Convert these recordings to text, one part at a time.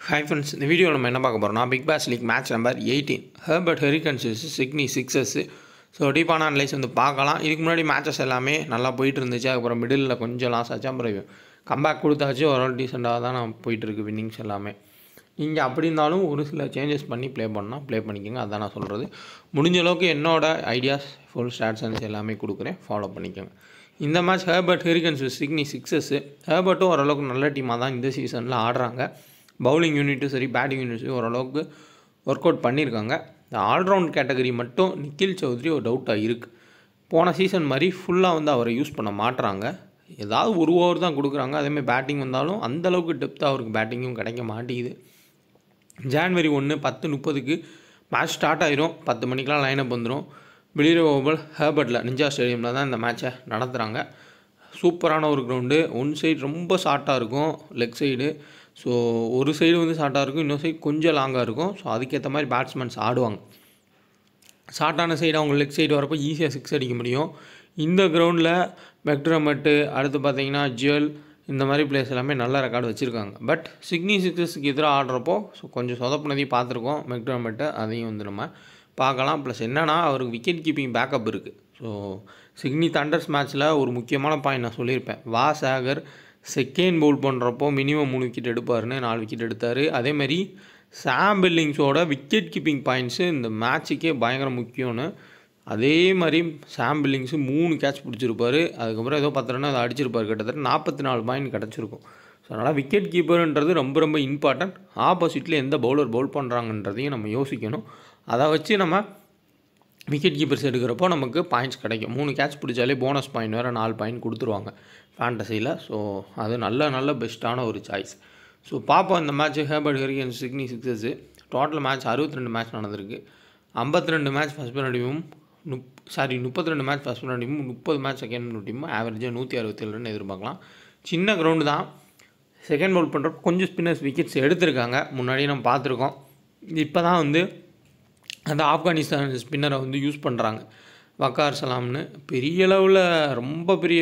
Hi friends, இந்த வீடியோவில் நம்ம என்ன பார்க்க போகிறோம்னா Big Bash League match number 18 Hobart Hurricanes Sydney Sixers. So டீப்பான அனலைஸ் வந்து பார்க்கலாம். இதுக்கு முன்னாடி மேட்சஸ் எல்லாமே நல்லா போயிட்டு இருந்துச்சு. அதுக்கப்புறம் மிடில் கொஞ்சம் லாஸ் ஆச்சு. அப்புறம் கம்பேக் கொடுத்தாச்சு. ஓரளவு டீசெண்டாக தான் நான் போயிட்டுருக்கு வின்னிங்ஸ் எல்லாமே. நீங்கள் அப்படி இருந்தாலும் ஒரு சில சேஞ்சஸ் பண்ணி ப்ளே பண்ணால் ப்ளே பண்ணிக்கோங்க. அதான் நான் சொல்கிறது. முடிஞ்ச அளவுக்கு என்னோட ஐடியாஸ் ஃபுல் ஸ்டாட்ஸ் எல்லாமே கொடுக்குறேன், ஃபாலோ பண்ணிக்கோங்க. இந்த match Hobart Hurricanes Sydney sixers. ஹெர்பர்ட்டும் ஓரளவுக்கு நல்ல டீமாக தான் இந்த சீசனில் ஆடுறாங்க. பவுலிங் யூனிட்டும் சரி, பேட்டிங் யூனிட்டும் ஓரளவுக்கு ஒர்க் அவுட் பண்ணியிருக்காங்க. இந்த ஆல்ரவுண்ட் கேட்டகரி மட்டும் நிக்கில் சௌத்ரி ஒரு டவுட்டாக இருக்குது. போன சீசன் மாதிரி ஃபுல்லாக வந்து அவரை யூஸ் பண்ண மாட்டுறாங்க. ஏதாவது ஒரு ஓவர் தான் கொடுக்குறாங்க. அதேமாதிரி பேட்டிங் வந்தாலும் அந்தளவுக்கு டெப்த்தாக அவருக்கு பேட்டிங்கும் கிடைக்க மாட்டேங்குது. ஜான்வரி 1 10:30 மேட்ச் ஸ்டார்ட் ஆயிரும். 10 மணிக்கெலாம் லைனப் வந்துடும். பிலியர் ஓவல் ஹெர்பர்ட்டில் நிஞ்சா ஸ்டேடியமில் தான் இந்த மேட்சை நடத்துகிறாங்க. சூப்பரான ஒரு கிரவுண்டு. ஒன் சைடு ரொம்ப ஷார்ட்டாக இருக்கும், லெக் சைடு. ஸோ ஒரு சைடு வந்து ஷார்ட்டாக இருக்கும், இன்னொரு சைடு கொஞ்சம் லாங்காக இருக்கும். ஸோ அதுக்கேற்ற மாதிரி பேட்ஸ்மேன்ஸ் ஆடுவாங்க. ஷார்ட்டான சைடு அவங்க லெக் சைடு வரப்போ ஈஸியாக 6 அடிக்க முடியும். இந்த கிரவுண்டில் மெக்டர்மட்டு, அடுத்து பார்த்தீங்கன்னா ஜுவல், இந்த மாதிரி பிளேஸ் எல்லாமே நல்ல ரெக்கார்டு வச்சுருக்காங்க. பட் சிட்னி சிக்ஸர்ஸுக்கு எதிராக ஆடுறப்போ கொஞ்சம் சொதப்புனதையும் பார்த்துருக்கோம் மெக்டர்மட்டு. அதையும் வந்து நம்ம பார்க்கலாம். ப்ளஸ் என்னென்னா அவருக்கு விக்கெட் கீப்பிங் பேக்கப் இருக்குது. ஸோ சிட்னி தண்டர்ஸ் மேட்ச்சில் ஒரு முக்கியமான பாயிண்ட் நான் சொல்லியிருப்பேன். வாசாகர் செகண்ட் பவுல் பண்ணுறப்போ மினிமம் 3 விக்கெட் எடுப்பார்னு 4 விக்கெட் எடுத்தார். அதேமாதிரி சாம் பில்லிங்ஸோட விக்கெட் கீப்பிங் பாயிண்ட்ஸு இந்த மேட்ச்சுக்கே பயங்கர முக்கியம்னு. அதே மாதிரி சாம் பில்லிங்ஸு 3 கேட்ச் பிடிச்சிருப்பார். அதுக்கப்புறம் ஏதோ 10 ரன் அதை அடிச்சிருப்பார். கிட்டத்தட்ட 44 பாயிண்ட் கிடச்சிருக்கும். ஸோ அதனால் விக்கெட் கீப்பருன்றது ரொம்ப ரொம்ப இம்பார்ட்டன்ட். ஆப்போசிட்டில் எந்த பவுலர் பவுல் பண்ணுறாங்கன்றதையும் நம்ம யோசிக்கணும். அதை வச்சு நம்ம விக்கெட் கீப்பர்ஸ் எடுக்கிறப்போ நமக்கு பாயிண்ட்ஸ் கிடைக்கும். 3 கேட்ச் பிடிச்சாலே போனஸ் பாயிண்ட் வேறு 4 பாயிண்ட் கொடுத்துருவாங்க ஃபேண்டசியில். ஸோ அது நல்ல பெஸ்ட்டான ஒரு சாய்ஸ். ஸோ பார்ப்போம் இந்த match Hobart Hurricanes Sydney Sixers. Total match 62 match நடந்திருக்கு. 52 மேட்ச் ஃபஸ்ட் பண்ண டீமும் 32 மேட்ச் ஃபஸ்ட் பண்ண டீமும் 30 மேட்ச் செகண்ட் பண்ண டீமும் ஆவரேஜாக 167 ரன் எதிர்பார்க்கலாம். சின்ன கிரவுண்டு தான். செகண்ட் பவுல் பண்ணுறப்போ கொஞ்சம் ஸ்பின்னர்ஸ் விக்கெட்ஸ் எடுத்திருக்காங்க. முன்னாடியே நம்ம பார்த்துருக்கோம். இப்போ தான் வந்து அந்த ஆப்கானிஸ்தான் ஸ்பின்னரை வந்து யூஸ் பண்ணுறாங்க, வக்கார் சலாம்னு. பெரிய அளவில் ரொம்ப பெரிய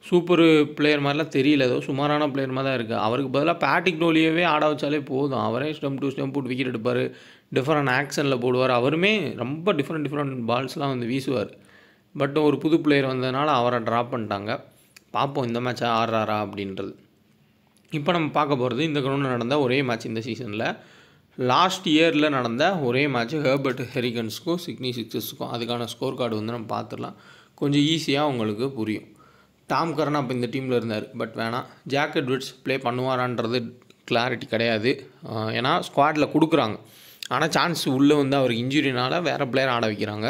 சூப்பர் பிளேயர் மாதிரிலாம் தெரியல. ஏதோ சுமாரான பிளேயர் மாதிரி தான் இருக்குது. அவருக்கு பதிலாக பேட்டிக் டோலியவே ஆட வச்சாலே போதும். அவரே ஸ்டெம்ப் டு ஸ்டெம்ப் போட்டு விக்கெட் எடுப்பார், டிஃப்ரெண்ட் ஆக்ஷனில் போடுவார். அவருமே ரொம்ப டிஃப்ரெண்ட் பால்ஸ்லாம் வந்து வீசுவார். பட் ஒரு புது பிளேயர் வந்ததுனால அவரை ட்ராப் பண்ணிட்டாங்க. பார்ப்போம் இந்த மேட்சை ஆடுறாரா அப்படின்றது. இப்போ நம்ம பார்க்க போகிறது இந்த கிரவுண்டில் நடந்த ஒரே மேட்ச் இந்த சீசனில். லாஸ்ட் இயரில் நடந்த ஒரே மேட்ச் ஹெர்பர்ட் ஹெரிகன்ஸுக்கும் சிட்னி சிக்ஸர்ஸுக்கும். அதுக்கான ஸ்கோர் கார்டு வந்து நம்ம பார்த்துடலாம். கொஞ்சம் ஈஸியாக உங்களுக்கு புரியும். டாம் கரன் அப்போ இந்த டீமில் இருந்தார். பட் வேணாம், ஜாக் எட்வர்ட்ஸ் ப்ளே பண்ணுவாரான்றது கிளாரிட்டி கிடையாது. ஏன்னா ஸ்குவாடில் கொடுக்குறாங்க, ஆனால் சான்ஸ் உள்ளே வந்து அவருக்கு இன்ஜுரினால் வேறு பிளேயர் ஆட வைக்கிறாங்க.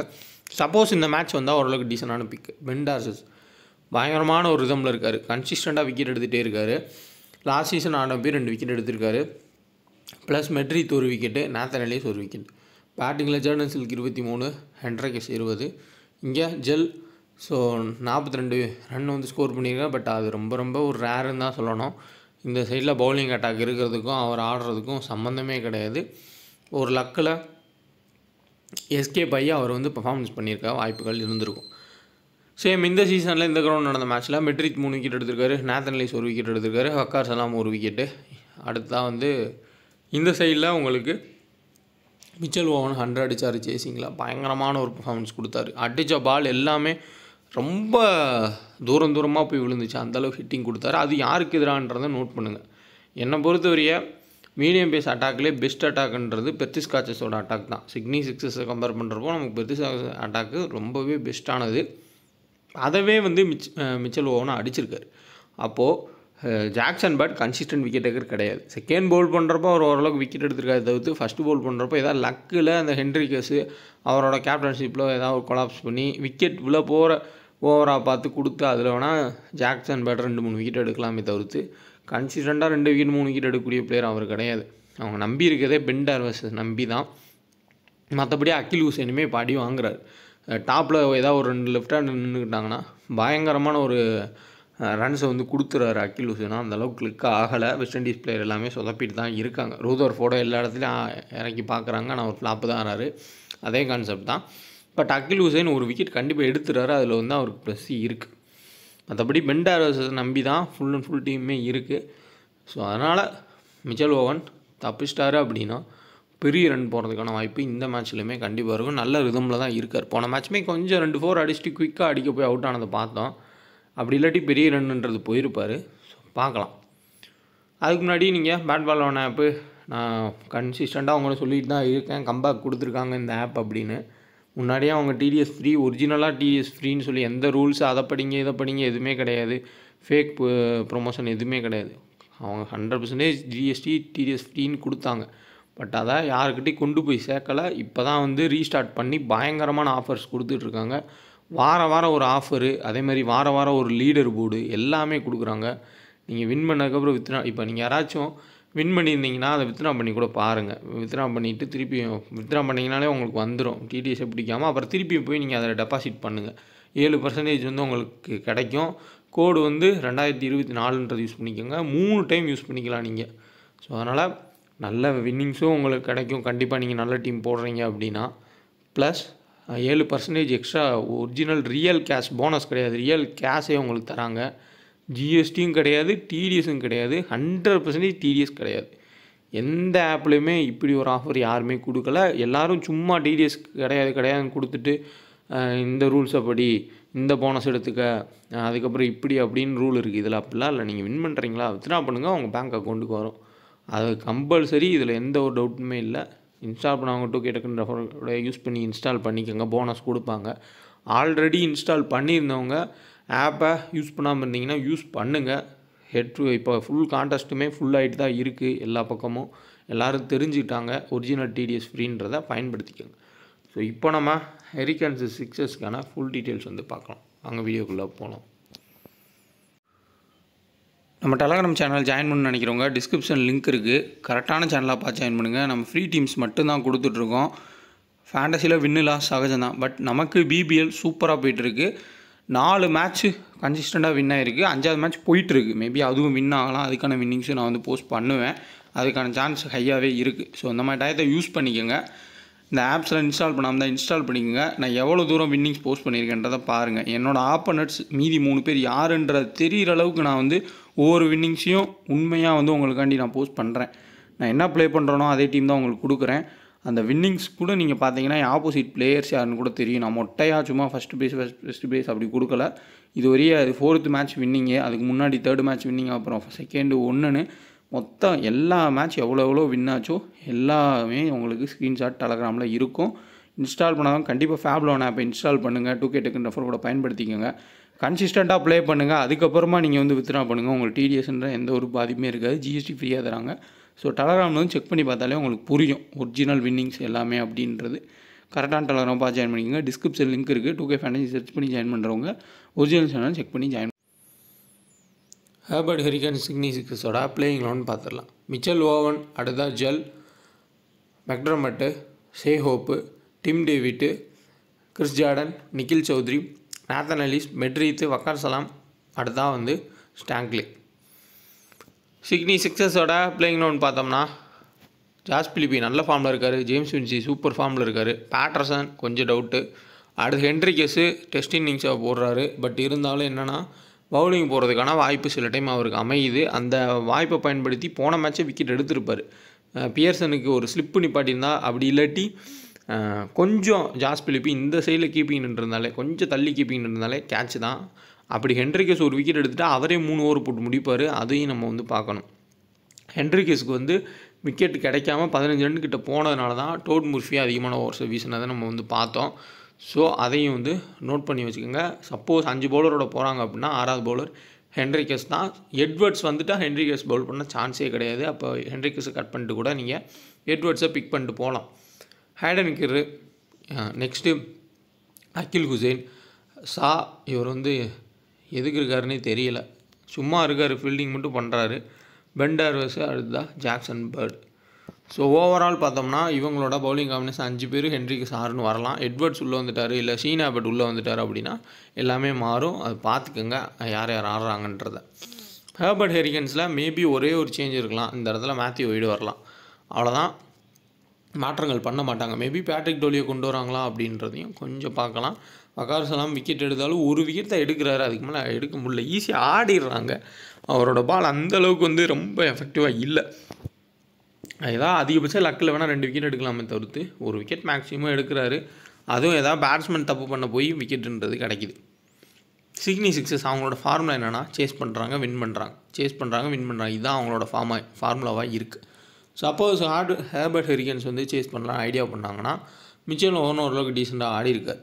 சப்போஸ் இந்த மேட்ச் வந்தால் ஓரளவுக்கு டீசெண்டான பிக். பென் டார்சஸ் பயங்கரமான ஒரு ரிதமில் இருக்கார். கன்சிஸ்டண்ட்டாக விக்கெட் எடுத்துகிட்டே இருக்கார். லாஸ்ட் சீசன் ஆனப்போ 2 விக்கெட் எடுத்திருக்காரு. Plus Meredith 1 wicket, Nathan Ellis 1 wicket. பேட்டிங்கில் ஜர்டன் சில்க் 23, ஹென்ட்ரிக்ஸ் 20. இங்கே ஜெல் 42 ரன் வந்து ஸ்கோர் பண்ணியிருக்காரு. பட் அது ரொம்ப ஒரு ரேருன்னு தான் சொல்லணும். இந்த சைடில் பவுலிங் அட்டாக் இருக்கிறதுக்கும் அவர் ஆடுறதுக்கும் சம்மந்தமே கிடையாது. ஒரு லக்கில் எஸ்கேப் ஆகி அவர் வந்து பெர்ஃபார்மன்ஸ் பண்ணியிருக்க வாய்ப்புகள் இருந்திருக்கும். சேம் இந்த சீசனில் இந்த கிரவுண்ட் நடந்த மேட்ச்சில் மெட்ரித் 3 விக்கெட் எடுத்திருக்காரு, நாத்தன் எலியஸ் 1 விக்கெட் எடுத்திருக்காரு, வக்கார் சலாம் 1 விக்கெட்டு. அடுத்ததான் வந்து இந்த சைடில் உங்களுக்கு மிச்சல் ஓவன் 100 அடித்தார். சேசிங்கில் பயங்கரமான ஒரு பர்ஃபார்மன்ஸ் கொடுத்தாரு. அடித்த பால் எல்லாமே ரொம்ப தூரமாக போய் விழுந்துச்சு. அந்தளவுக்கு ஹிட்டிங் கொடுத்தாரு. அது யாருக்கு எதிரான்றதை நோட் பண்ணுங்கள். என்னை பொறுத்தவரைய மீடியம் பேஸ் அட்டாக்லேயே பெஸ்ட் அட்டாக்ன்றது பெர்த்திஸ் காச்சஸோட அட்டாக் தான். சிட்னி சிக்ஸர்ஸை கம்பேர் பண்ணுறப்போ நமக்கு பெர்த்திஸ் அட்டாக்கு ரொம்பவே பெஸ்ட்டானது. அதவே வந்து மிச்சல் ஓவனை அடிச்சிருக்காரு. அப்போது Jackson but consistent wicket taker கிடையாது. செகண்ட் பவுல் பண்ணுறப்போ அவர் ஓரளவுக்கு விக்கெட் எடுத்திருக்காரு. தவிர்த்து ஃபஸ்ட்டு பவுல் பண்ணுறப்போ ஏதாவது லக்கில் அந்த ஹென்ட்ரிகஸு அவரோட கேப்டன்ஷிப்பில் ஏதாவது ஒரு கொலாப்ஸ் பண்ணி விக்கெட் விழ போகிற ஓவராக பார்த்து கொடுத்து அதில் வேணால் ஜாக்சன் பட் 2-3 விக்கெட் எடுக்கலாமே தவிர்த்து கன்சிஸ்டண்ட்டாக 2 விக்கெட் 3 விக்கெட் எடுக்கக்கூடிய பிளேயர் அவர் கிடையாது. அவங்க நம்பி இருக்கிறதே பென் டார்சஸ் நம்பி தான். மற்றபடி அகில் ஹுசைனுமே இப்போ அடி வாங்குறாரு. டாப்பில் ஏதாவது ஒரு 2 லெஃப்ட் ஹேண்ட் நின்றுக்கிட்டாங்கன்னா பயங்கரமான ஒரு ரன்ஸை வந்து கொடுத்துறாரு அகில் ஹுசைனா. அந்தளவுக்கு கிளிக் ஆகலை. வெஸ்ட் இண்டீஸ் பிளேயர் எல்லாமே சொதப்பிட்டு தான் இருக்காங்க. ரூதர்ஃபோர்டை எல்லா இடத்துலையும் இறக்கி பார்க்குறாங்க, ஆனால் ஒரு ஃப்ளாப்பு தான் ஆறாரு. அதே கான்செப்ட் தான். பட் அகில் ஹுசைன் 1 விக்கெட் கண்டிப்பாக எடுத்துறாரு. அதில் வந்து அவருக்கு ப்ளஸ் இருக்குது. மற்றபடி பென் டார்சஸை நம்பி தான் ஃபுல் டீமுமே இருக்குது. ஸோ அதனால் மிச்சல் ஓவன் தப்பிச்சிட்டாரு அப்படின்னா பெரிய ரன் போகிறதுக்கான வாய்ப்பு இந்த மேட்ச்லையுமே கண்டிப்பாக இருக்கும். நல்ல ரிதமில் தான் இருக்கார். போன மேட்ச்சுமே கொஞ்சம் 2-4 அடிச்சுட்டு குயிக்காக அடிக்க போய் அவுட் ஆனதை பார்த்தோம். அப்படி இல்லாட்டி பெரிய ரன்னுன்றது போயிருப்பார். ஸோ பார்க்கலாம். அதுக்கு முன்னாடி நீங்கள் பேட் பால் ஆன் ஆப்பு நான் கன்சிஸ்டண்ட்டாக அவங்கள சொல்லிட்டு தான் இருக்கேன். கம்பேக் கொடுத்துருக்காங்க இந்த ஆப் அப்படின்னு. முன்னாடியே அவங்க டிடிஎஸ் ஃப்ரீ, ஒரிஜினலாக டிடிஎஸ் ஃப்ரீன்னு சொல்லி எந்த ரூல்ஸ் அதை படிங்க இதை படிங்க எதுவுமே கிடையாது. ஃபேக் ப்ரொமோஷன் எதுவுமே கிடையாது. அவங்க 100% ஜிஎஸ்டி டிடிஎஸ் ஃப்ரீன்னு கொடுத்தாங்க. பட் அதை யாருக்கிட்டையும் கொண்டு போய் சேர்க்கலை. இப்போ தான் வந்து ரீஸ்டார்ட் பண்ணி பயங்கரமான ஆஃபர்ஸ் கொடுத்துட்ருக்காங்க. வாரம் ஒரு ஆஃபரு, அதேமாதிரி வாரம் ஒரு லீடர் போர்டு எல்லாமே கொடுக்குறாங்க. நீங்கள் வின் பண்ணதுக்கப்புறம் வித்ட்ரா, இப்போ நீங்கள் யாராச்சும் வின் பண்ணியிருந்தீங்கன்னா அதை வித்ட்ரா பண்ணி கூட பாருங்கள். வித்ட்ரா பண்ணிவிட்டு திருப்பி வித்ட்ரா பண்ணிங்கனாலே உங்களுக்கு வந்துடும். டிடிஎஸை பிடிக்காமல் அப்புறம் திருப்பி போய் நீங்கள் அதில் டெபாசிட் பண்ணுங்கள். 7% வந்து உங்களுக்கு கிடைக்கும். கோடு வந்து 2024 யூஸ் பண்ணிக்கோங்க. 3 டைம் யூஸ் பண்ணிக்கலாம் நீங்கள். ஸோ அதனால் நல்ல வின்னிங்ஸும் உங்களுக்கு கிடைக்கும். கண்டிப்பாக நீங்கள் நல்ல டீம் போடுறீங்க அப்படின்னா. Plus 7% extra original real cash bonus கிடையாது, ரியல் கேஷே உங்களுக்கு தராங்க. ஜிஎஸ்டியும் கிடையாது, டிடிஎஸும் கிடையாது, 100% டிடிஎஸ் கிடையாது. எந்த ஆப்லேயுமே இப்படி ஒரு ஆஃபர் யாருமே கொடுக்கல. எல்லோரும் சும்மா டிடிஎஸ் கிடையாதுன்னு கொடுத்துட்டு இந்த ரூல்ஸை படி இந்த போனஸ் எடுத்துக்க, அதுக்கப்புறம் இப்படி அப்படின்னு ரூல் இருக்குது. இதில் அப்படிலாம் இல்லை. நீங்கள் வின் பண்ணுறீங்களா வித்ட்ரா பண்ணுங்கள், உங்கள் பேங்க் அக்கௌண்ட்டுக்கு வரும். அது கம்பல்சரி. இதில் எந்த ஒரு டவுட்டுமே இல்லை. இன்ஸ்டால் பண்ணவங்க 2K டக்குன்னு யூஸ் பண்ணி இன்ஸ்டால் பண்ணிக்கோங்க. போனஸ் கொடுப்பாங்க. ஆல்ரெடி இன்ஸ்டால் பண்ணியிருந்தவங்க ஆப்பை யூஸ் பண்ணாமல் இருந்தீங்கன்னா யூஸ் பண்ணுங்கள். இப்போ ஃபுல் கான்டெஸ்ட்டுமே ஃபுல் ஆகிட்டு தான் இருக்குது. எல்லா பக்கமும் எல்லோரும் தெரிஞ்சுக்கிட்டாங்க. ஒரிஜினல் டிடிஎஸ் ஃப்ரீன்றதை பயன்படுத்திக்கோங்க. ஸோ இப்போ நம்ம ஹெரிக்கன்ஸ் சிக்ஸஸ்க்கான ஃபுல் டீட்டெயில்ஸ் வந்து பார்க்கலாம். அங்கே வீடியோக்குள்ளே போகலாம். நம்ம டெலகிராம் சேனல் ஜாயின் பண்ண நினைக்கிறவங்க டிஸ்கிரிப்ஷன் லிங்க் இருக்குது. கரெக்டான சேனலாக பார்த்து ஜாயின் பண்ணுங்கள். நம்ம ஃப்ரீ டீம்ஸ் மட்டும்தான் கொடுத்துட்ருக்கோம். ஃபேண்டஸியில் வின்னு லாஸ் சகஜம் தான். பட் நமக்கு பிபிஎல் சூப்பராக போயிட்டுருக்கு. 4 மேட்ச்சு கன்சிஸ்டண்ட்டாக வின் ஆகிருக்கு. 5வது மேட்ச் போயிட்டுருக்கு. மேபி அதுவும் வின் ஆகலாம். அதுக்கான வின்னிங்ஸும் நான் வந்து போஸ்ட் பண்ணுவேன். அதுக்கான சான்ஸ் ஹையாகவே இருக்குது. ஸோ இந்த மாதிரி டயத்தை யூஸ் பண்ணிக்கோங்க. இந்த ஆப்ஸில் இன்ஸ்டால் பண்ணாமல் தான் இன்ஸ்டால் பண்ணிக்கோங்க. நான் எவ்வளோ தூரம் வின்னிங்ஸ் போஸ்ட் பண்ணியிருக்கேன்றதை பாருங்கள். என்னோடய ஆப்போனட்ஸ் மீதி 3 பேர் யாருன்றது தெரிகிற அளவுக்கு நான் வந்து ஒவ்வொரு வின்னிங்ஸையும் உண்மையாக வந்து உங்களுக்காண்டி நான் போஸ்ட் பண்ணுறேன். நான் என்ன ப்ளே பண்ணுறேனோ அதே டீம் தான் உங்களுக்கு கொடுக்குறேன். அந்த வின்னிங்ஸ் கூட நீங்கள் பார்த்தீங்கன்னா என் ஆப்போசிட் பிளேயர்ஸ் யாருன்னு கூட தெரியும். நான் மொட்டையாக சும்மா ஃபஸ்ட்டு பேஸ் அப்படி கொடுக்கல. இது வரையே அது 4th மேட்ச் வின்னிங்கு, அதுக்கு முன்னாடி 3rd மேட்ச் வின்னிங், அப்புறம் 2nd 1ன்னு மொத்தம் எல்லா மேட்ச் எவ்வளோ வின் ஆச்சோ எல்லாமே உங்களுக்கு ஸ்க்ரீன்ஷாட் டெலகிராமில் இருக்கும். இன்ஸ்டால் பண்ணாலும் கண்டிப்பாக ஃபேப்லோன் ஆப்பை இன்ஸ்டால் பண்ணுங்கள். 2K டக்குன்னு ரெஃபர் கூட பயன்படுத்திக்கோங்க. கன்சிஸ்டண்ட்டாக ப்ளே பண்ணுங்கள். அதுக்கப்புறமா நீங்கள் வந்து வித்ட்ரா பண்ணுங்கள். உங்களுக்கு டிடிஎஸ்ன்ற எந்த ஒரு பாதிப்புமே இருக்காது. ஜிஎஸ்டி ஃப்ரீயாக தராங்க. ஸோ டெலகிராமில் வந்து செக் பண்ணி பார்த்தாலே உங்களுக்கு புரியும் ஒரிஜினல் வின்னிங்ஸ் எல்லாமே அப்படின்றது. கரெக்டான டெலகிராம் பார்த்து ஜாயின் பண்ணிக்கோங்க. டிஸ்கிரிப்ஷன் லிங்க் இருக்குது. 2K ஃபேண்டஸி சர்ச் பண்ணி ஜாயின் பண்ணுறவங்க ஒரிஜினல் சேனல் செக் பண்ணி ஜாயின். ஹெர்பர்ட் ஹெரிக்கன்ஸ் சிக்னி சிக்ஸஸோட பிளேயிங் லோன் பார்த்துடலாம். மிச்சல் ஓவன், அடுத்தா Jewell, McDermott, Shai Hope, Tim David, Chris Jordan, Nikhil Chaudhary, Nathan Ellis, Meredith, Waqar Salam, அடுத்தா வந்து ஸ்டாங்க்லி. சிக்னி சிக்ஸஸோட பிளேயிங் லோன் பார்த்தோம்னா ஜாஸ் பிலிப்பி நல்ல ஃபார்மில் இருக்கார். ஜேம்ஸ் வின்சி சூப்பர் ஃபார்மில் இருக்கார். பேட்டர்சன் கொஞ்சம் டவுட்டு. அடுத்து ஹென்ரிகேஸு டெஸ்ட் இன்னிங்ஸாக போடுறாரு. பட் இருந்தாலும் என்னென்னா பவுலிங் போகிறதுக்கான வாய்ப்பு சில டைம் அவருக்கு அமையுது. அந்த வாய்ப்பை பயன்படுத்தி போன மேட்ச்சை விக்கெட் எடுத்திருப்பார். பியர்சனுக்கு ஒரு ஸ்லிப்பு நிப்பாட்டியிருந்தா, அப்படி இல்லாட்டி கொஞ்சம் ஜாஸ் பிலிப்பி இந்த சைடில் கீப்பிங் நின்றுருந்தாலே, கொஞ்சம் தள்ளி கீப்பிங் நின்றுருந்தாலே கேட்ச் தான். அப்படி ஹென்ரிகேஸ் ஒரு விக்கெட் எடுத்துகிட்டா அவரே 3 ஓவர் போட்டு முடிப்பார். அதையும் நம்ம வந்து பார்க்கணும். ஹென்ரிகேஸுக்கு வந்து விக்கெட் கிடைக்காம 15 ரன் கிட்ட போனதுனால தான் டோட் முர்ஃபி அதிகமான ஓவர்ஸை வீசினதை நம்ம வந்து பார்த்தோம். ஸோ அதையும் வந்து நோட் பண்ணி வச்சுக்கோங்க. சப்போஸ் 5 பவுலரோட போகிறாங்க அப்படின்னா 6வது பவுலர் ஹென்ரிகேஸ் தான். எட்வர்ட்ஸ் வந்துட்டால் ஹென்ரிகேஸ் பவுல் பண்ண சான்ஸே கிடையாது. அப்போ ஹென்ரிகேஸை கட் பண்ணிட்டு கூட நீங்கள் எட்வர்ட்ஸை பிக் பண்ணிட்டு போகலாம். ஹேடன் கிர்ரு, நெக்ஸ்ட்டு அகில் ஹுசைன், இவர் வந்து எதுக்கு இருக்காருன்னே தெரியல, சும்மா இருக்கார், ஃபீல்டிங் மட்டும் பண்ணுறாரு. பெண்டர்வஸ், அடுத்ததான் ஜாக்சன் பர்ட். ஸோ ஓவரால் பார்த்தோம்னா இவங்களோட பவுலிங் காம்பினேஷன் 5 பேர் ஹென்ரிகேஸ் 6ன்னு வரலாம். எட்வர்ட்ஸ் உள்ளே வந்துட்டார், இல்லை ஷீன் ஆபட் உள்ளே வந்துட்டார் அப்படின்னா எல்லாமே மாறும். அது பார்த்துக்கோங்க யார் ஆடுறாங்கன்றதை. ஹெர்பர்ட் ஹெரிக்கன்ஸில் மேபி ஒரே ஒரு சேஞ்ச் இருக்கலாம். இந்த இடத்துல மேத்யூ வைடு வரலாம், அவ்வளோதான். மாற்றங்கள் பண்ண மாட்டாங்க. மேபி பேட்ரிக் டோலியை கொண்டு வராங்களா அப்படின்றதையும் கொஞ்சம் பார்க்கலாம். வக்கார் சலாம் விக்கெட் எடுத்தாலும் ஒரு விக்கெட் தான் எடுக்கிறாரு, அதுக்கு மேலே எடுக்க முடியல. ஈஸியாக ஆடிடுறாங்க. அவரோட பால் அந்தளவுக்கு வந்து ரொம்ப எஃபெக்டிவாக இல்லை. ஏதாவது அதிகபட்சம் லக்கில் வேணால் 2 விக்கெட் எடுக்கலாமே தவிர்த்து 1 விக்கெட் மேக்ஸிமம் எடுக்கிறாரு. அதுவும் ஏதாவது பேட்ஸ்மேன் தப்பு பண்ண போய் விக்கெட்டுன்றது கிடைக்கிது. சிக்னி சிக்ஸஸ் அவங்களோட ஃபார்முலா என்னென்னா சேஸ் பண்ணுறாங்க, வின் பண்ணுறாங்க, சேஸ் பண்ணுறாங்க, வின் பண்ணுறாங்க. இதுதான் அவங்களோட ஃபார்முலாவாக இருக்குது. சப்போஸ் ஹெர்பர்ட் ஹெரிகன்ஸ் வந்து சேஸ் பண்ணலாம் ஐடியா பண்ணாங்கன்னா மிச்சல் ஓரளவுக்கு டீசெண்டாக ஆடி இருக்கார்.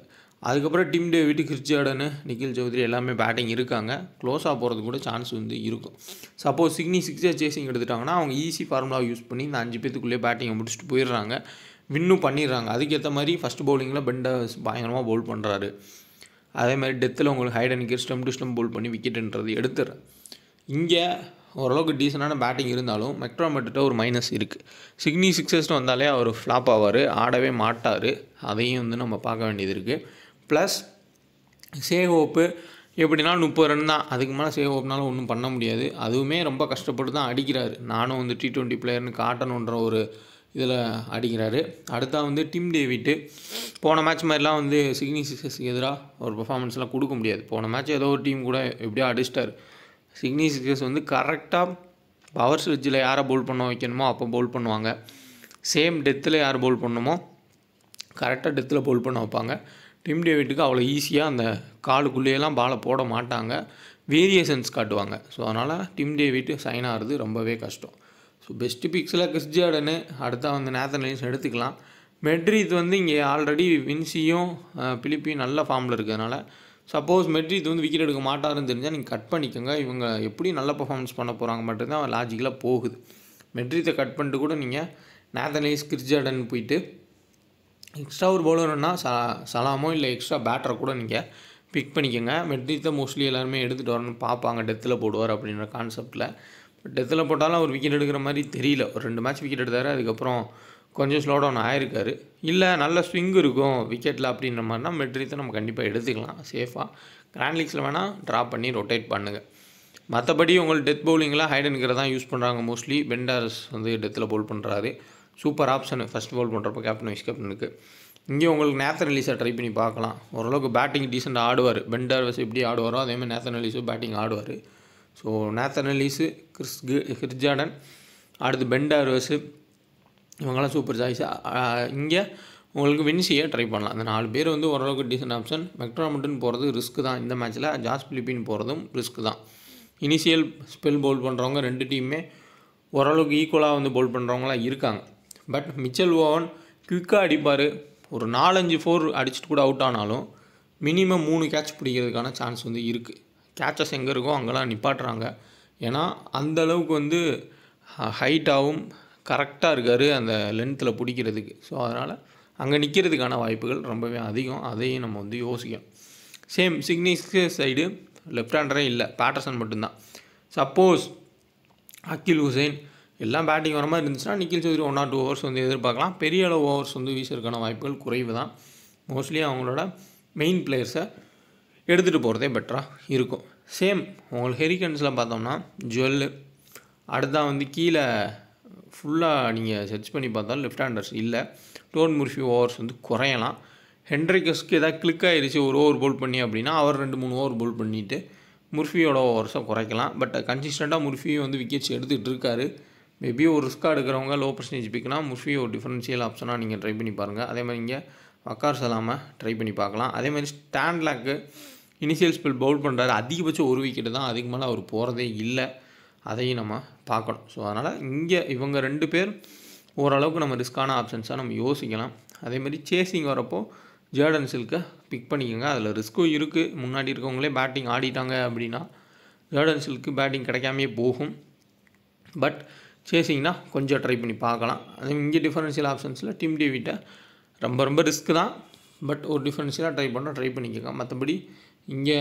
அதுக்கப்புறம் Tim David, Chris Jordan, Nikhil Chaudhary எல்லாமே பேட்டிங் இருக்காங்க. க்ளோஸாக போகிறதுக்கு கூட சான்ஸ் வந்து இருக்கும். சப்போஸ் சிக்னி சிக்ஸர் சேசிங் எடுத்துட்டாங்கன்னா அவங்க ஈஸி ஃபார்முலா யூஸ் பண்ணி இந்த 5 பேத்துக்குள்ளேயே பேட்டிங்கை முடிச்சுட்டு போயிடுறாங்க, வின்னும் பண்ணிடுறாங்க. அதுக்கேற்ற மாதிரி ஃபஸ்ட் பவுலிங்கில் பெண்டர்ஸ் பயங்கரமாக பவுல் பண்ணுறாரு. அதே மாதிரி டெத்தில் உங்களுக்கு ஹைடனுக்கு ஸ்டெம் டு ஸ்டெம் பவுல் பண்ணி விக்கெட்டுன்றது எடுத்துடுறேன். இங்கே ஓரளவுக்கு டீசெண்டான பேட்டிங் இருந்தாலும் மெக்டாமர்ட்ட ஒரு மைனஸ் இருக்குது. சிக்னி சிக்ஸர்ஸ்னு வந்தாலே அவர் ஃப்ளாப் ஆவார், ஆடவே மாட்டார். அதையும் வந்து நம்ம பார்க்க வேண்டியது இருக்குது. ப்ளஸ் சேஹோப்பு எப்படின்னா 30 ரன் தான், அதுக்கு மேலே சேஹோப்னால ஒன்றும் பண்ண முடியாது. அதுவுமே ரொம்ப கஷ்டப்பட்டு தான் அடிக்கிறாரு. நானும் வந்து T20 பிளேயர்னு காட்டணுன்ற ஒரு இதில் அடிக்கிறாரு. அடுத்தா வந்து டிம் டேவிட்டு போன மேட்ச் மாதிரிலாம் வந்து சிக்னி சிக்ஸர்ஸ்க்கு எதிராக ஒரு பெர்ஃபார்மன்ஸ்லாம் கொடுக்க முடியாது. போன மேட்ச் ஏதோ ஒரு டீம் கூட எப்படியோ அடிச்சிட்டார். சிக்னி சிக்ஸர்ஸ் வந்து கரெக்டாக பவர் ஸ்விட்சில் யாரை பவுல் பண்ண வைக்கணுமோ அப்போ பவுல் பண்ணுவாங்க. சேம் டெத்தில் யார் பவுல் பண்ணணுமோ கரெக்டாக டெத்தில் பவுல் பண்ண வைப்பாங்க. டிம் டேவிட்டுக்கு அவ்வளோ ஈஸியாக அந்த காலுக்குள்ளேயெல்லாம் பாலை போட மாட்டாங்க, வேரியேஷன்ஸ் காட்டுவாங்க. ஸோ அதனால் டிம் டேவிட் சைன் ஆகிறது ரொம்பவே கஷ்டம். ஸோ பெஸ்ட்டு பிக்ஸில் கிறிஸ் ஜார்டன், அடுத்தா வந்து நேத்தன் லைன்ஸ் எடுத்துக்கலாம். மெட்ரித் வந்து இங்கே ஆல்ரெடி வின்சியும் பிலிப்பியும் நல்ல ஃபார்மில் இருக்கிறதுனால சப்போஸ் மெட்ரித் வந்து விக்கெட் எடுக்க மாட்டாருன்னு தெரிஞ்சால் நீங்கள் கட் பண்ணிக்கோங்க. இவங்க எப்படி நல்ல பர்ஃபார்மன்ஸ் பண்ண போகிறாங்க மட்டும்தான் லாஜிக்கலாக போகுது. மெட்ரித்தை கட் பண்ணிட்டு கூட நீங்கள் நேத்தன் லைன்ஸ், கிறிஸ் ஜார்டன் போயிட்டு எக்ஸ்ட்ரா ஒரு பவுலர்னா சலாமோ இல்லை எக்ஸ்ட்ரா பேட்டரை கூட நீங்கள் பிக் பண்ணிக்கோங்க. மெட்ரித்தை மோஸ்ட்லி எல்லாருமே எடுத்துகிட்டு வரணும்னு பார்ப்பாங்க, டெத்தில் போடுவார் அப்படின்ற கான்செப்டில். பட் டெத்தில் போட்டாலும் அவர் விக்கெட் எடுக்கிற மாதிரி தெரியல. ஒரு 2 மேட்ச் விக்கெட் எடுத்தார், அதுக்கப்புறம் கொஞ்சம் ஸ்லோ டவுன் ஆகிருக்காரு. இல்லை நல்ல ஸ்விங் இருக்கும் விக்கெட்டில் அப்படின்ற மாதிரினா மெட்ரித்தை நம்ம கண்டிப்பாக எடுத்துக்கலாம் சேஃபாக. கிராண்ட் லீக்ஸில் வேணால் ட்ராப் பண்ணி ரொட்டேட் பண்ணுங்கள். மற்றபடி உங்களுக்கு டெத் பவுலிங்கில் ஹைடனுக்கு தான் யூஸ் பண்ணுறாங்க மோஸ்ட்லி. பெண்டர்ஸ் வந்து டெத்தில் பவுல் பண்ணுறாரு, சூப்பர் ஆப்ஷன் ஃபஸ்ட் பவுல் பண்ணுறப்போ கேப்டன் வைஸ் கேப்டனுக்கு. இங்கே உங்களுக்கு நேத்தன் எலிஸை ட்ரை பண்ணி பார்க்கலாம். ஓரளவுக்கு பேட்டிங் டீசெண்டாக ஆடுவார். பெண்டர்ஸ் எப்படி ஆடுவாரோ அதேமாதிரி நேத்தன் எலிஸும் பேட்டிங் ஆடுவார். ஸோ நேத்தன் எலிஸு, கிறிஸ் ஜார்டன், அடுத்து பெண்டர்ஸு, இவங்கெல்லாம் சூப்பர் சாய்ஸ். இங்கே உங்களுக்கு வின்சியை ட்ரை பண்ணலாம். அந்த 4 பேர் வந்து ஓரளவுக்கு டீசென்ட் ஆப்ஷன். மெக்டாமர்டன் போகிறது ரிஸ்க்கு தான். இந்த மேட்ச்சில் ஜாஸ் பிலிப்பின் போகிறதும் ரிஸ்க்கு தான். இனிஷியல் ஸ்பெல் பவுல் பண்ணுறவங்க 2 டீமுமே ஓரளவுக்கு ஈக்குவலாக வந்து பவுல் பண்ணுறவங்களாம் இருக்காங்க. பட் மிச்சல் ஓவன் குயிக்காக அடிப்பார். ஒரு 4-5 4 அடிச்சுட்டு கூட அவுட் ஆனாலும் மினிமம் 3 கேட்ச் பிடிக்கிறதுக்கான சான்ஸ் வந்து இருக்குது. கேட்சஸ் எங்கே இருக்கோ அங்கெல்லாம் நிப்பாட்டுறாங்க. ஏன்னா அந்தளவுக்கு வந்து ஹைட்டாகவும் கரெக்டாக இருக்கார் அந்த லென்த்தில் பிடிக்கிறதுக்கு. ஸோ அதனால் அங்கே நிற்கிறதுக்கான வாய்ப்புகள் ரொம்பவே அதிகம். அதையும் நம்ம வந்து யோசிக்கணும். சேம் சிக்னிஸ்க்கு சைடு லெஃப்ட் ஹேண்டரே இல்லை, பேட்டர்சன் மட்டும்தான். சப்போஸ் அகில் ஹுசைன் எல்லாம் பேட்டிங் வர மாதிரி இருந்துச்சுன்னா நிக்கில் சௌத்ரி 1 or 2 ஓவர்ஸ் வந்து எதிர்பார்க்கலாம். பெரிய அளவு ஓவர்ஸ் வந்து வீசுறதுக்கான வாய்ப்புகள் குறைவு தான். மோஸ்ட்லி அவங்களோட மெயின் பிளேயர்ஸை எடுத்துகிட்டு போகிறதே பெட்டராக இருக்கும். சேம் உங்களுக்கு ஹெரிகன்ஸில் பார்த்தோம்னா ஜுவல்லு, அடுத்தா வந்து கீழே ஃபுல்லாக நீங்கள் சர்ச் பண்ணி பார்த்தாலும் லெஃப்ட் ஹேண்டர்ஸ் இல்லை. டோன் முர்ஃபி ஓவர்ஸ் வந்து குறையலாம். ஹென்ட்ரிகஸ்க்கு ஏதாவது கிளிக் ஆகிடுச்சு ஒரு ஓவர் பவுல் பண்ணி அப்படின்னா அவர் 2-3 ஓவர் பவுல் பண்ணிவிட்டு முர்ஃபியோட ஓவர்ஸை குறைக்கலாம். பட் கன்சிஸ்டண்ட்டாக முர்ஃபியும் வந்து விக்கெட்ஸ் எடுத்துகிட்டு இருக்காரு. மேபி ஒரு ரிஸ்க்காக எடுக்கிறவங்க லோ பர்சன்டேஜ் பிக்னா முர்ஃபி ஒரு டிஃபரன்ஷியல் ஆப்ஷனாக நீங்கள் ட்ரை பண்ணி பாருங்கள். அதே மாதிரி இங்கே வக்கார் சலாமை ட்ரை பண்ணி பார்க்கலாம். அதே மாதிரி ஸ்டாண்ட்லாக்கு இனிஷியல் ஸ்பெல் பவுல் பண்ணுறாரு. அதிகபட்சம் 1 விக்கெட்டு தான், அதுக்கு மேலே அவர் போகிறதே இல்லை. அதையும் நம்ம பார்க்கணும். ஸோ அதனால் இங்கே இவங்க 2 பேர் ஓரளவுக்கு நம்ம ரிஸ்க்கான ஆப்ஷன்ஸாக நம்ம யோசிக்கலாம். அதேமாதிரி சேசிங் வரப்போ ஜார்டன் சில்கை பிக் பண்ணிக்கோங்க. அதில் ரிஸ்க்கும் இருக்குது. முன்னாடி இருக்கவங்களே பேட்டிங் ஆடிட்டாங்க அப்படின்னா ஜார்டன் சில்க்கு பேட்டிங் கிடைக்காமே போகும். பட் சேசிங்னா கொஞ்சம் ட்ரை பண்ணி பார்க்கலாம். அதே இங்கே டிஃபரன்ஷியல் ஆப்ஷன்ஸில் டிம் டேவிட்டை ரொம்ப ரிஸ்க்கு தான். பட் ஒரு டிஃபரன்ஷியலாக ட்ரை பண்ணிக்கோங்க. மற்றபடி இங்கே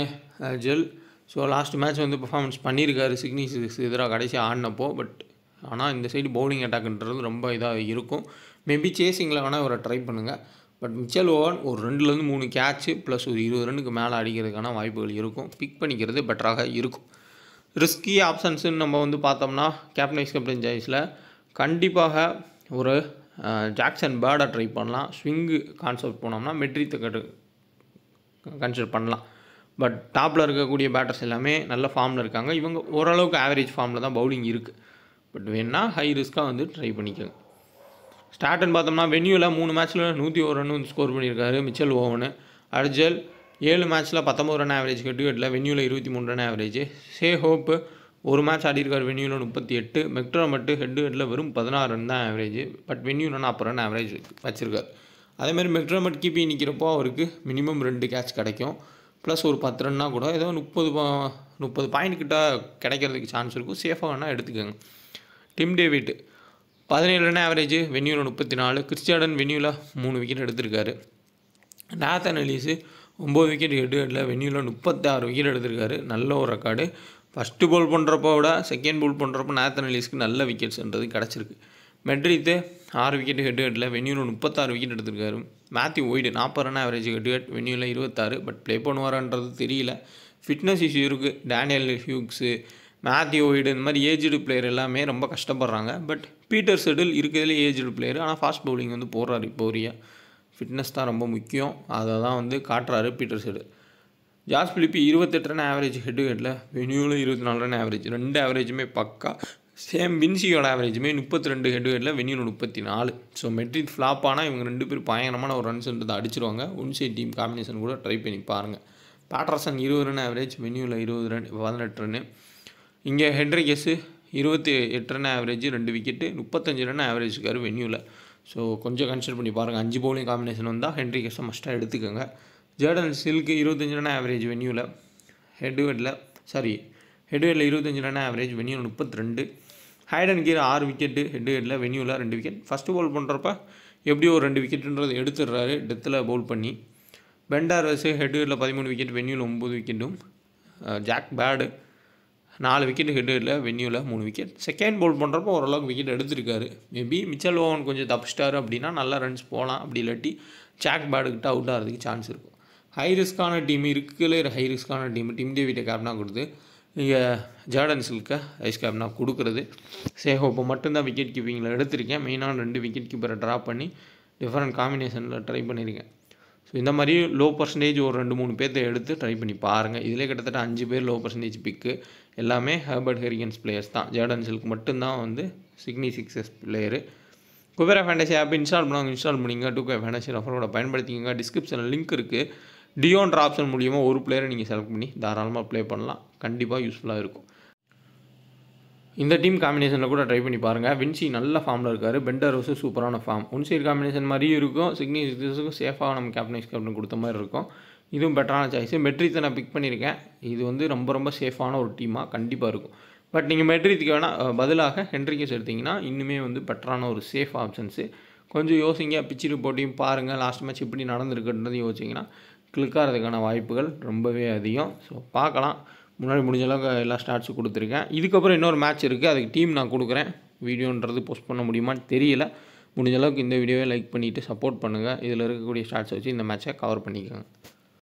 ஜெல் ஸோ லாஸ்ட் மேட்ச் வந்து பெர்ஃபார்மன்ஸ் பண்ணியிருக்காரு சிக்னி எதிராக கடைசி ஆடினப்போ. பட் ஆனால் இந்த சைடு பவுலிங் அட்டாக்ன்றது ரொம்ப இதாக இருக்கும். மேபி சேசிங்கில் வேணால் இவரை ட்ரை பண்ணுங்கள். பட் மிச்சல் ஓவன் ஒரு 2-3 கேட்ச்சு ப்ளஸ் ஒரு 20 ரன்னுக்கு மேலே அடிக்கிறதுக்கான வாய்ப்புகள் இருக்கும். பிக் பண்ணிக்கிறது பெட்டராக இருக்கும். ரிஸ்கி ஆப்ஷன்ஸுன்னு நம்ம வந்து பார்த்தோம்னா கேப்டன் வைஸ் கேப்டன் சாய்ஸில் கண்டிப்பாக ஒரு ஜாக்சன் பேர்டை ட்ரை பண்ணலாம். ஸ்விங்கு கான்செப்ட் போனோம்னா மெட்ரித்தை கன்சிடர் பண்ணலாம். பட் டாப்பில் இருக்கக்கூடிய பேட்டர்ஸ் எல்லாமே நல்ல ஃபார்மில் இருக்காங்க. இவங்க ஓரளவுக்கு ஆவரேஜ் ஃபார்மில் தான் பவுலிங் இருக்குது. பட் வேணால் ஹை ரிஸ்க்காக வந்து ட்ரை பண்ணிக்கோங்க. ஸ்டார்ட்னு பார்த்தோம்னா வென்யூவில் 3 மேட்ச்சில் 101 ரன் வந்து ஸ்கோர் பண்ணியிருக்காரு மிச்சல் ஓவனு. அர்ஜல் 7 மேட்ச்சில் 19 ரன் ஆவரேஜ், ஹெட் டு ஹெட்டில் வென்யூவில் 23 ரன் ஆவரேஜ். சே ஹோப்பு ஒரு மேட்ச் ஆடிருக்கார் வென்யூவில் 38, மெக்டர்மட் ஹெட் டு ஹெட்டில் வெறும் 16 ரன் தான் ஆவரேஜ், பட் வென்யூவில் 40 ரன் ஆவரேஜ் வச்சிருக்கார். அதேமாதிரி மெக்டர்மட் கீப்பி நிற்கிறப்போ அவருக்கு மினிமம் 2 கேட்ச் கிடைக்கும், ப்ளஸ் ஒரு 10 ரன்னா கூட ஏதோ 30 பாயிண்ட் கிட்ட கிடைக்கிறதுக்கு சான்ஸ் இருக்கும். சேஃபாக வேணால் எடுத்துக்கோங்க. டிம் டேவிட் 17 ரன் ஆவரேஜ், வென்யூவில் 34. கிறிஸ்டியாடன் வென்யூவில் 3 விக்கெட் எடுத்திருக்காரு. Nathan Ellis 9 wicket, head to ஹெட்டில் வென்யூவில் 36 விக்கெட் எடுத்திருக்காரு. நல்ல ஒரு ரெக்கார்டு. ஃபஸ்ட்டு போல் பண்ணுறப்போ விட செகண்ட் போல் பண்ணுறப்போ நாத்தன் எலிஸ்க்கு நல்ல விக்கெட்ஸ்ன்றது கிடச்சிருக்கு. மெட்ரித்து 6 விக்கெட், ஹெட் டு ஹெட்டில் வென்யூவில் 36 விக்கெட் எடுத்திருக்காரு. Matthew Wade 40 run average, head to head வென்யூவில் 26, பட் ப்ளே பண்ணுவாரான்றது தெரியல. ஃபிட்னஸ் இஷ்யூ இருக்குது. டேனியல் ஹியூக்ஸு, மேத்யூ ஒய்டு இந்த மாதிரி ஏஜ்டு பிளேயர் எல்லாமே ரொம்ப கஷ்டப்படுறாங்க. பட் பீட்டர் செடில் இருக்கிறதுலே ஏஜ்டு பிளேயர், ஆனால் ஃபாஸ்ட் பவுலிங் வந்து போடுறாரு. இப்போ வரையா ஃபிட்னஸ் தான் ரொம்ப முக்கியம், அதை தான் வந்து காட்டுறாரு Peter Siddle. Josh Philippe 28 run average, head to ஹெட்டில் வென்யூவில் 24 ரன் ஆவரேஜ், 2 ஆவரேஜுமே பக்கா. சேம் வின்சியோட ஆவரேஜுமே 32, ஹெட் டு ஹெட்டில் வென்யூவில் 34. ஸோ மெட்ரிட் ஃப்ளாப் ஆனால் இவங்க 2 பேர் பயங்கரமான ஒரு ரன்ஸ்ன்றதை அடிச்சிருவாங்க. ஒன்சைட் டீம் காம்பினேஷன் கூட ட்ரை பண்ணி பாருங்கள். பேட்டர்சன் 20 ரன் ஆவரேஜ், வென்யூவில் 20 ரன் 18 ரன்னு. இங்கே Henriques 28 run average, 2 wicket, 35 run average இருக்கார் வென்யூவில். ஸோ கொஞ்சம் கன்சிடர் பண்ணி பாருங்கள். 5 பவுலிங் காம்பினேஷன் வந்தால் ஹென்ரிகஸை மஸ்ட்டாக எடுத்துக்கோங்க. ஜார்டன் சில்க்கு 25 ரன் ஆவரேஜ் வென்யூவில், ஹெட் டு ஹெட்டில் 25 ரன் ஆவரேஜ், வென்யூவில் 32. Hayden Kerr 6 wicket, head to ஹெட்டில் வென்யூவில் 2 விக்கெட். ஃபஸ்ட்டு பவுல் பண்ணுறப்ப எப்படியோ ஒரு 2 விக்கெட்டுன்றது எடுத்துடுறாரு டெத்தில் பவுல் பண்ணி. பெண்டாரஸ் ஹெட் டு ஹெட்டில் 13 விக்கெட், வென்யூவில் 9 விக்கெட்டும். Jack Bird 4 wicket, head to ஹெட்டில் வென்யூவில் 3 விக்கெட். செகண்ட் பவுல் பண்ணுறப்போ ஓரளவுக்கு விக்கெட் எடுத்திருக்காரு. மேபி மிச்சல் ஓவன் கொஞ்சம் தப்பிச்சிட்டாரு அப்படின்னா நல்ல ரன்ஸ் போகலாம். அப்படி இல்லாட்டி ஜாக் பேடுக்கிட்ட அவுட் ஆகிறதுக்கு சான்ஸ் இருக்கும். ஹை ரிஸ்க்கான டீம் இருக்குல்ல, ஹை ரிஸ்க்கான டீம் டிம் டேவிட்டை கேப்னாக கொடுத்து இங்கே ஜார்டன் சில்கை ஐஸ் கேப்னாக கொடுக்குறது. சேஹோப்பை மட்டும்தான் விக்கெட் கீப்பிங்கில் எடுத்திருக்கேன். மெயினான 2 விக்கெட் கீப்பரை ட்ராப் பண்ணி டிஃப்ரெண்ட் காம்பினேஷனில் ட்ரை பண்ணியிருக்கேன். ஸோ இந்த மாதிரி லோ பர்சன்டேஜ் ஒரு 2-3 பேர்த்தை எடுத்து ட்ரை பண்ணி பாருங்கள். இதிலே கிட்டத்தட்ட 5 பேர் லோ பர்சன்டேஜ் பிக்கு, எல்லாமே ஹெர்பர்ட் ஹெரிகன்ஸ் பிளேயர்ஸ் தான். ஜார்டன் சில்க் மட்டும்தான் வந்து Sydney Sixers player. Kubera fantasy app install பண்ணிங்க. 2K fantasy ஆஃபரோட பயன்படுத்திங்க. டிஸ்கிரிப்ஷனில் லிங்க் இருக்குது. டியோன்ற ஆப்ஷன் மூலியமாக ஒரு பிளேயரை நீங்கள் செலக்ட் பண்ணி தாராளமாக ப்ளே பண்ணலாம். கண்டிப்பாக யூஸ்ஃபுல்லாக இருக்கும். இந்த டீம் காம்பினேஷனில் கூட ட்ரை பண்ணி பாருங்கள். வின்சி நல்ல ஃபார்மில் இருக்கார். பெண்டரோஸு சூப்பரான ஃபார்ம். ஒன் சைடு காம்பினேஷன் மாதிரியும் இருக்கும். சிக்னி சிக்ஸஸுக்கும் சேஃபாக நம்ம கேப்டன் கொடுத்த மாதிரி இருக்கும். இதுவும் பெட்டரான சாய்ஸு. மெட்ரித்தை நான் பிக் பண்ணியிருக்கேன். இது வந்து ரொம்ப ரொம்ப சேஃபான ஒரு டீமாக கண்டிப்பாக இருக்கும். பட் நீங்கள் மெட்ரித்துக்கு வேணால் பதிலாக ஹென்ரிகஸ் எடுத்திங்கன்னா இன்னுமே வந்து பெட்டரான ஒரு சேஃப் ஆப்ஷன்ஸு. கொஞ்சம் யோசிங்க. பிச்சு ரிப்போர்ட்டையும் பாருங்கள். லாஸ்ட் மேட்ச் இப்படி நடந்திருக்குன்றதையும் யோசிச்சிங்கன்னா கிளிக் ஆகிறதுக்கான வாய்ப்புகள் ரொம்பவே அதிகம். ஸோ பார்க்கலாம். முன்னாடி முடிஞ்ச அளவுக்கு எல்லா ஸ்டாட்ஸும் கொடுத்துருக்கேன். இதுக்கப்புறம் இன்னொரு மேட்ச் இருக்குது. அதுக்கு டீம் நான் கொடுக்குறேன். வீடியோன்றது போஸ்ட் பண்ண முடியுமான்னு தெரியல. முடிஞ்ச அளவுக்கு இந்த வீடியோவை லைக் பண்ணிவிட்டு சப்போர்ட் பண்ணுங்கள். இதில் இருக்கக்கூடிய ஸ்டாட்ஸை வச்சு இந்த மேட்சை கவர் பண்ணிக்கோங்க.